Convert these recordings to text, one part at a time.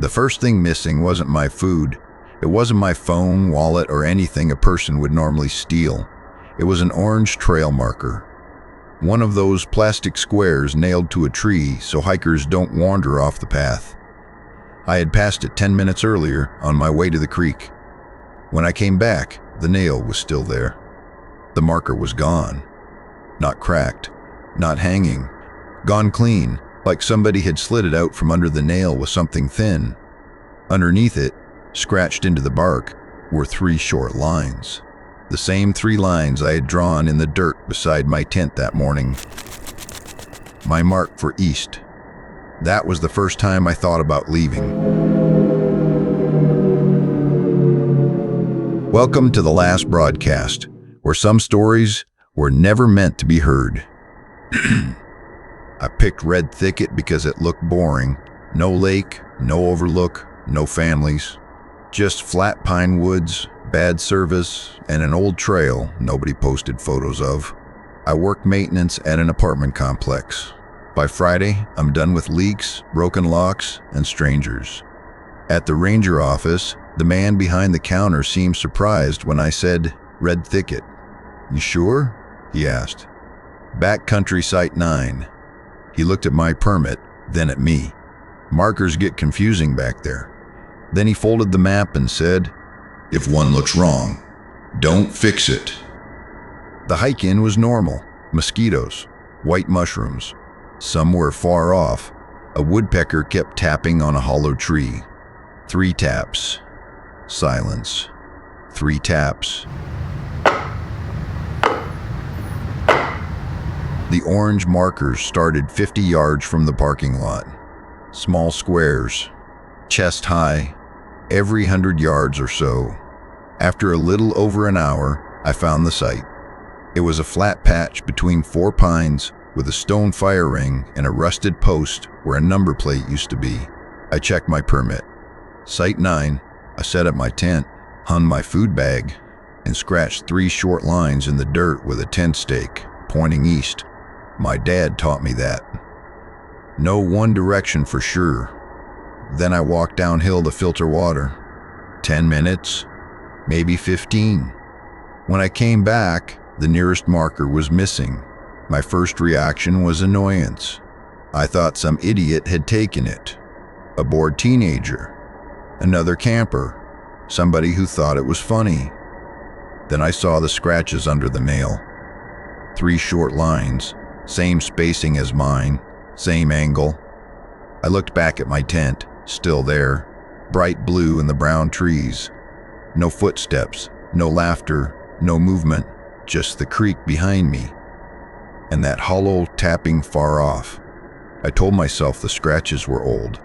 The first thing missing wasn't my food. It wasn't my phone, wallet, or anything a person would normally steal. It was an orange trail marker. One of those plastic squares nailed to a tree so hikers don't wander off the path. I had passed it 10 minutes earlier on my way to the creek. When I came back, the nail was still there. The marker was gone. Not cracked, not hanging. Gone clean, like somebody had slid it out from under the nail with something thin. Underneath it, scratched into the bark, were 3 short lines. The same 3 lines I had drawn in the dirt beside my tent that morning. My mark for east. That was the first time I thought about leaving. Welcome to the last broadcast, where some stories were never meant to be heard. I picked Red Thicket because it looked boring. No lake, no overlook, no families. Just flat pine woods, bad service, and an old trail nobody posted photos of. I worked maintenance at an apartment complex. By Friday, I'm done with leaks, broken locks, and strangers. At the ranger office, the man behind the counter seemed surprised when I said, "Red Thicket." "You sure?" he asked. "Backcountry Site 9. He looked at my permit, then at me. "Markers get confusing back there." Then he folded the map and said, "If one looks wrong, don't fix it." The hike-in was normal. Mosquitoes, white mushrooms. Somewhere far off, a woodpecker kept tapping on a hollow tree. 3 taps. Silence. 3 taps. The orange markers started 50 yards from the parking lot. Small squares, chest high, every 100 yards or so. After a little over an hour, I found the site. It was a flat patch between 4 pines with a stone fire ring and a rusted post where a number plate used to be. I checked my permit. Site 9. I set up my tent, hung my food bag, and scratched 3 short lines in the dirt with a tent stake, pointing east. My dad taught me that. No one direction for sure. Then I walked downhill to filter water. 10 minutes, maybe 15. When I came back, the nearest marker was missing. My first reaction was annoyance. I thought some idiot had taken it. A bored teenager. Another camper. Somebody who thought it was funny. Then I saw the scratches under the nail. 3 short lines, same spacing as mine, same angle. I looked back at my tent, still there, bright blue in the brown trees. No footsteps, no laughter, no movement, just the creek behind me. And that hollow tapping far off. I told myself the scratches were old.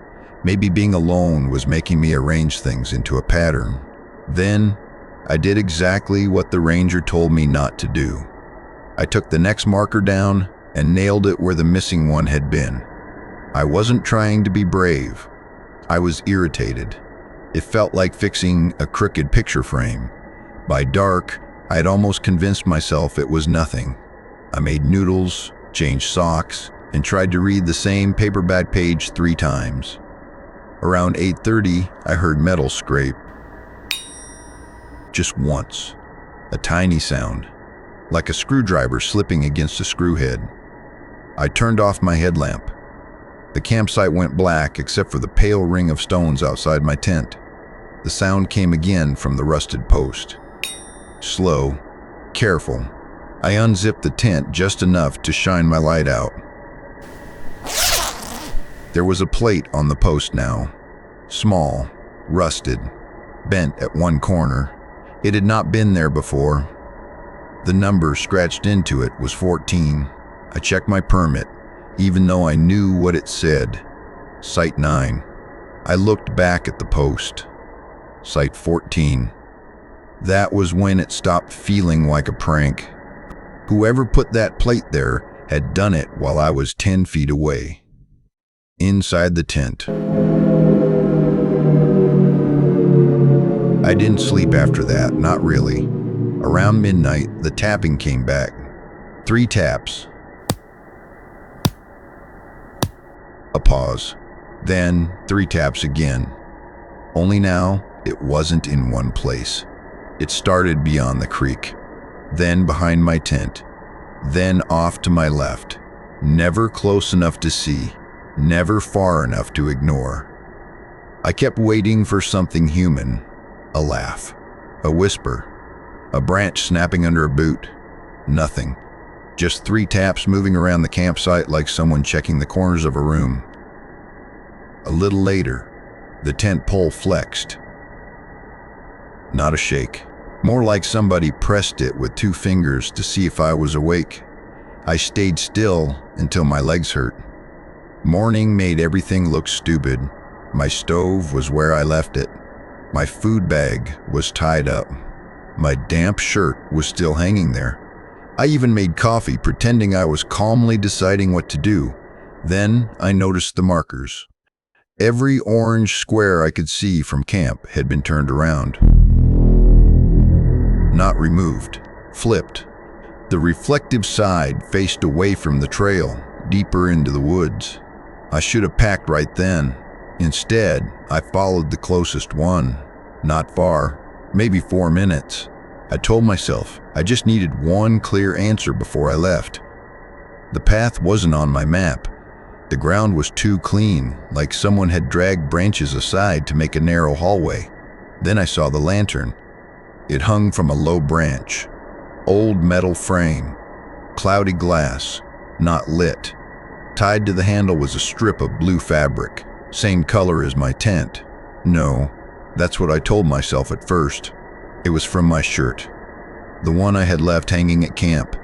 Maybe being alone was making me arrange things into a pattern. Then, I did exactly what the ranger told me not to do. I took the next marker down and nailed it where the missing one had been. I wasn't trying to be brave. I was irritated. It felt like fixing a crooked picture frame. By dark, I had almost convinced myself it was nothing. I made noodles, changed socks, and tried to read the same paperback page 3 times. Around 8:30, I heard metal scrape. Just once. A tiny sound, like a screwdriver slipping against a screw head. I turned off my headlamp. The campsite went black except for the pale ring of stones outside my tent. The sound came again from the rusted post. Slow, careful. I unzipped the tent just enough to shine my light out. There was a plate on the post now. Small, rusted, bent at one corner. It had not been there before. The number scratched into it was 14. I checked my permit, even though I knew what it said. Site 9. I looked back at the post. Site 14. That was when it stopped feeling like a prank. Whoever put that plate there had done it while I was 10 feet away. Inside the tent. I didn't sleep after that, not really. Around midnight, the tapping came back. 3 taps. A pause. Then 3 taps again. Only now, it wasn't in one place. It started beyond the creek, then behind my tent, then off to my left. Never close enough to see, never far enough to ignore. I kept waiting for something human, a laugh, a whisper, a branch snapping under a boot. Nothing. Just 3 taps moving around the campsite like someone checking the corners of a room. A little later, the tent pole flexed. Not a shake. More like somebody pressed it with 2 fingers to see if I was awake. I stayed still until my legs hurt. Morning made everything look stupid. My stove was where I left it. My food bag was tied up. My damp shirt was still hanging there. I even made coffee, pretending I was calmly deciding what to do. Then I noticed the markers. Every orange square I could see from camp had been turned around. Not removed, flipped. The reflective side faced away from the trail, deeper into the woods. I should have packed right then. Instead, I followed the closest one. Not far, maybe 4 minutes. I told myself I just needed one clear answer before I left. The path wasn't on my map. The ground was too clean, like someone had dragged branches aside to make a narrow hallway. Then I saw the lantern. It hung from a low branch. Old metal frame. Cloudy glass. Not lit. Tied to the handle was a strip of blue fabric. Same color as my tent. No, that's what I told myself at first. It was from my shirt. The one I had left hanging at camp.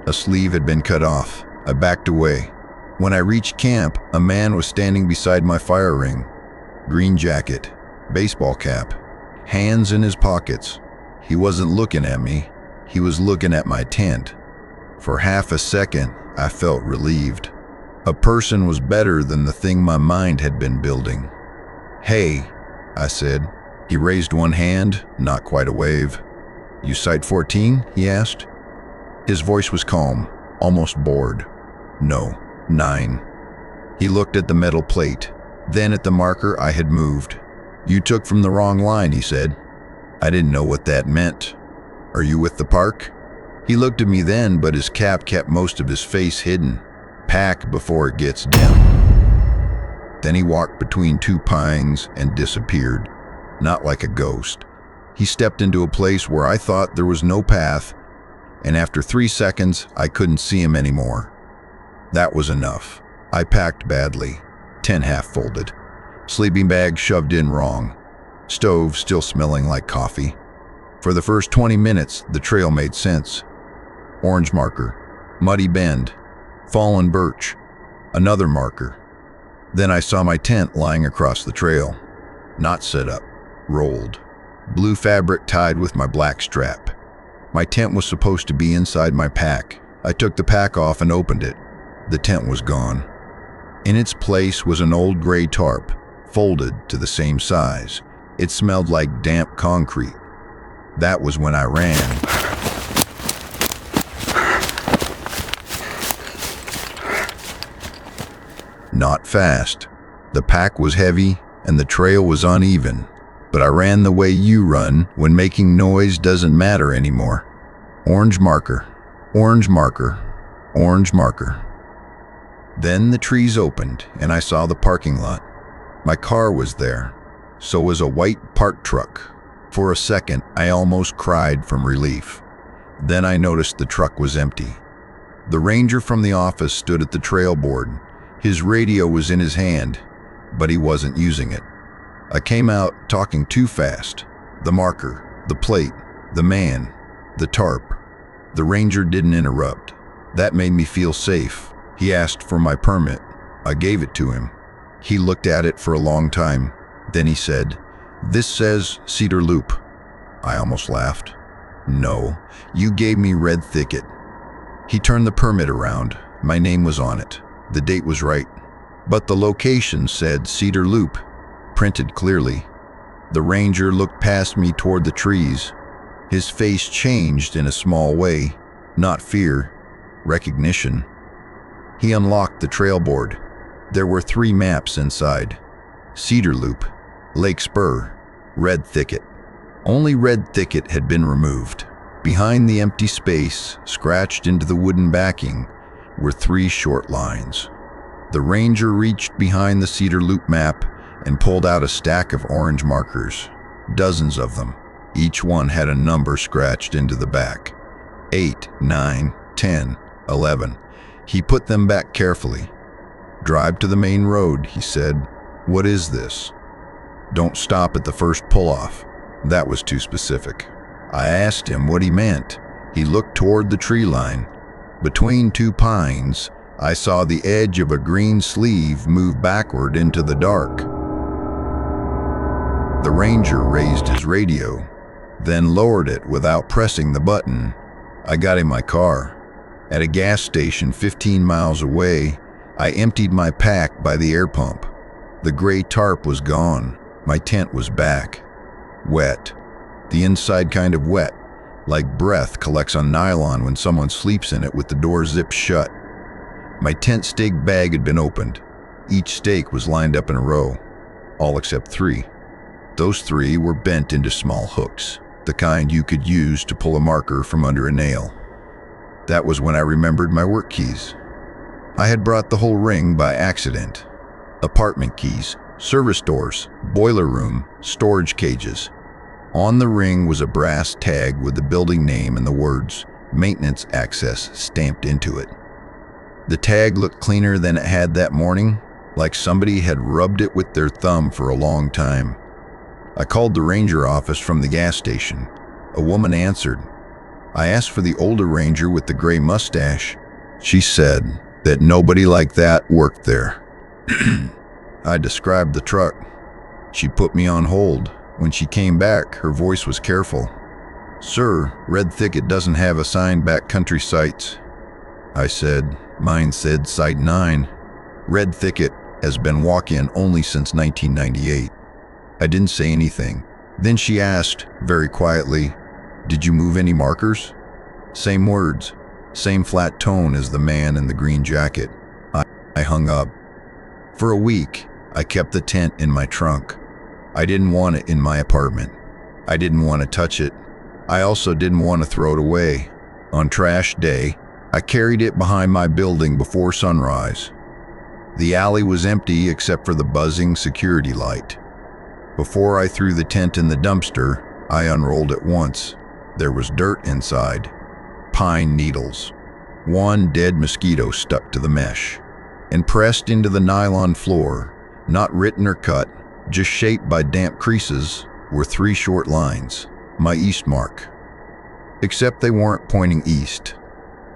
A sleeve had been cut off. I backed away. When I reached camp, a man was standing beside my fire ring. Green jacket, baseball cap, hands in his pockets. He wasn't looking at me. He was looking at my tent. For half a second, I felt relieved. A person was better than the thing my mind had been building. "Hey," I said. He raised one hand, not quite a wave. "You Site 14?" he asked. His voice was calm, almost bored. "No, 9. He looked at the metal plate, then at the marker I had moved. "You took from the wrong line," he said. I didn't know what that meant. "Are you with the park?" He looked at me then, but his cap kept most of his face hidden. "Pack before it gets dim." Then he walked between 2 pines and disappeared, not like a ghost. He stepped into a place where I thought there was no path, and after 3 seconds, I couldn't see him anymore. That was enough. I packed badly, tent half folded, sleeping bag shoved in wrong, stove still smelling like coffee. For the first 20 minutes, the trail made sense. Orange marker, muddy bend, fallen birch, another marker. Then I saw my tent lying across the trail, not set up, rolled, blue fabric tied with my black strap. My tent was supposed to be inside my pack. I took the pack off and opened it. The tent was gone. In its place was an old gray tarp, folded to the same size. It smelled like damp concrete. That was when I ran. Not fast. The pack was heavy and the trail was uneven, but I ran the way you run when making noise doesn't matter anymore. Orange marker, orange marker, orange marker. Then the trees opened and I saw the parking lot. My car was there. So was a white parked truck. For a second, I almost cried from relief. Then I noticed the truck was empty. The ranger from the office stood at the trail board. His radio was in his hand, but he wasn't using it. I came out talking too fast. The marker, the plate, the man, the tarp. The ranger didn't interrupt. That made me feel safe. He asked for my permit. I gave it to him. He looked at it for a long time. Then he said, "This says Cedar Loop." I almost laughed. "No, you gave me Red Thicket." He turned the permit around. My name was on it. The date was right. But the location said Cedar Loop, printed clearly. The ranger looked past me toward the trees. His face changed in a small way. Not fear, recognition. He unlocked the trail board. There were 3 maps inside. Cedar Loop, Lake Spur, Red Thicket. Only Red Thicket had been removed. Behind the empty space, scratched into the wooden backing, were 3 short lines. The ranger reached behind the cedar loop map and pulled out a stack of orange markers. Dozens of them. Each one had a number scratched into the back. 8, 9, 10, 11. He put them back carefully. "Drive to the main road," he said. "What is this?" "Don't stop at the first pull-off." That was too specific. I asked him what he meant. He looked toward the tree line. Between 2 pines, I saw the edge of a green sleeve move backward into the dark. The ranger raised his radio, then lowered it without pressing the button. I got in my car. At a gas station 15 miles away, I emptied my pack by the air pump. The gray tarp was gone. My tent was back. Wet. The inside kind of wet, like breath collects on nylon when someone sleeps in it with the door zipped shut. My tent stake bag had been opened. Each stake was lined up in a row, all except 3. Those 3 were bent into small hooks, the kind you could use to pull a marker from under a nail. That was when I remembered my work keys. I had brought the whole ring by accident. Apartment keys, service doors, boiler room, storage cages. On the ring was a brass tag with the building name and the words "Maintenance Access" stamped into it. The tag looked cleaner than it had that morning, like somebody had rubbed it with their thumb for a long time. I called the ranger office from the gas station. A woman answered. I asked for the older ranger with the gray mustache. She said that nobody like that worked there. I described the truck. She put me on hold. When she came back, her voice was careful. "Sir, Red Thicket doesn't have assigned backcountry sites." I said, "Mine said Site 9. Red Thicket has been walk-in only since 1998. I didn't say anything. Then she asked, very quietly, "Did you move any markers?" Same words, same flat tone as the man in the green jacket. I hung up. For a week, I kept the tent in my trunk. I didn't want it in my apartment. I didn't want to touch it. I also didn't want to throw it away. On trash day, I carried it behind my building before sunrise. The alley was empty except for the buzzing security light. Before I threw the tent in the dumpster, I unrolled it once. There was dirt inside. Pine needles. 1 dead mosquito stuck to the mesh. And pressed into the nylon floor, not written or cut, just shaped by damp creases, were 3 short lines, my east mark. Except they weren't pointing east.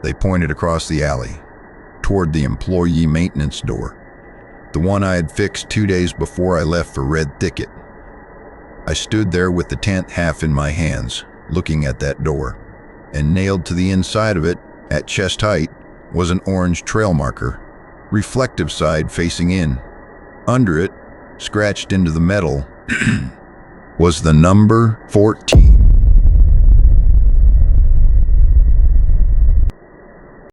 They pointed across the alley, toward the employee maintenance door, the one I had fixed 2 days before I left for Red Thicket. I stood there with the tent half in my hands, looking at that door, and nailed to the inside of it, at chest height, was an orange trail marker, reflective side facing in. Under it, scratched into the metal, was the number 14.